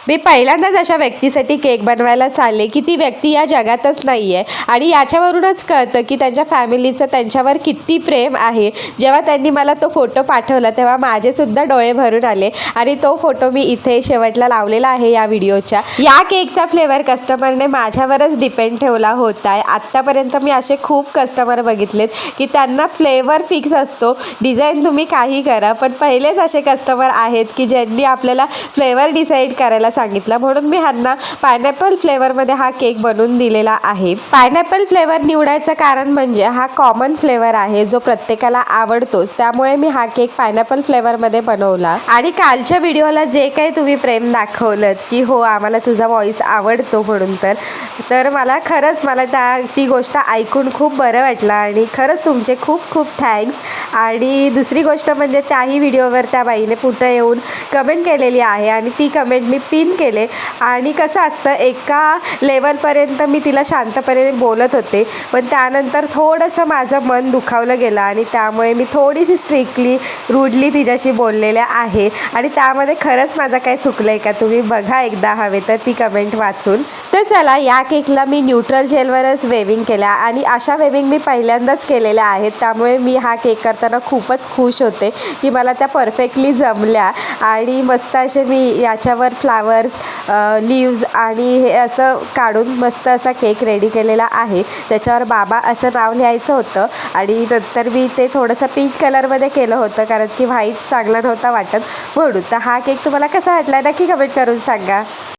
मी पहिल्यांदाच अशा व्यक्तीसाठी केक बनवायला चालले की ती व्यक्ती या जगातच नाही आहे आणि याच्यावरूनच कळतं की त्यांच्या फॅमिलीचं त्यांच्यावर किती प्रेम आहे. जेव्हा त्यांनी मला तो फोटो पाठवला तेव्हा माझेसुद्धा डोळे भरून आले आणि तो फोटो मी इथे शेवटला लावलेला आहे या व्हिडिओच्या. या केकचा फ्लेवर कस्टमरने माझ्यावरच डिपेंड ठेवला होता आहे. आत्तापर्यंत मी असे खूप कस्टमर बघितलेत की त्यांना फ्लेवर फिक्स असतो, डिझाईन तुम्ही काही करा, पण पहिलेच असे कस्टमर आहेत की ज्यांनी आपल्याला फ्लेवर डिसाईड करायला सांगितलं. म्हणून मी ह्यांना पायनॅपल फ्लेवरमध्ये हा केक बनवून दिलेला आहे. पायनॅपल फ्लेवर निवडायचं कारण म्हणजे हा कॉमन फ्लेवर आहे जो प्रत्येकाला आवडतोच, त्यामुळे मी हा केक पायनॅपल फ्लेवरमध्ये बनवला. आणि कालच्या व्हिडिओला जे काही तुम्ही प्रेम दाखवलं की हो आम्हाला तुझा व्हॉइस आवडतो म्हणून, तर मला खरंच ती गोष्ट ऐकून खूप बरं वाटलं आणि खरंच तुमचे खूप खूप थँक्स. आणि दुसरी गोष्ट म्हणजे त्याही व्हिडिओवर त्या बाईने पुढं येऊन कमेंट केलेली आहे आणि ती कमेंट मी पिन केले. आणि कसं असतं, एका लेवलपर्यंत मी तिला शांतपणे बोलत होते, पण त्यानंतर थोडंसं माझं मन दुखावलं गेलं आणि त्यामुळे मी थोडीशी स्ट्रिक्टली रूडली तिच्याशी बोललेल्या आहे. आणि त्यामध्ये खरंच माझं काय चुकलं आहे का, तुम्ही बघा एकदा हवे तर ती कमेंट वाचून. तर चला, या केकला मी न्यूट्रल जेलवरच वेविंग केल्या आणि अशा वेविंग मी पहिल्यांदाच केलेल्या आहेत, त्यामुळे मी हा केक करताना खूपच खुश होते की मला त्या परफेक्टली जमल्या. आणि मस्त असे मी याच्यावर फ्लावर्स, लीव्ज आणि हे असं काढून मस्त असा केक रेडी केलेला आहे. त्याच्यावर बाबा असं नाव लिहायचं होतं आणि नंतर मी ते थोडंसं पिंक कलरमध्ये केलं होतं कारण की व्हाईट चांगला नव्हता वाटत म्हणून. तर हा केक तुम्हाला कसा वाटला नक्की कमेंट करून सांगा.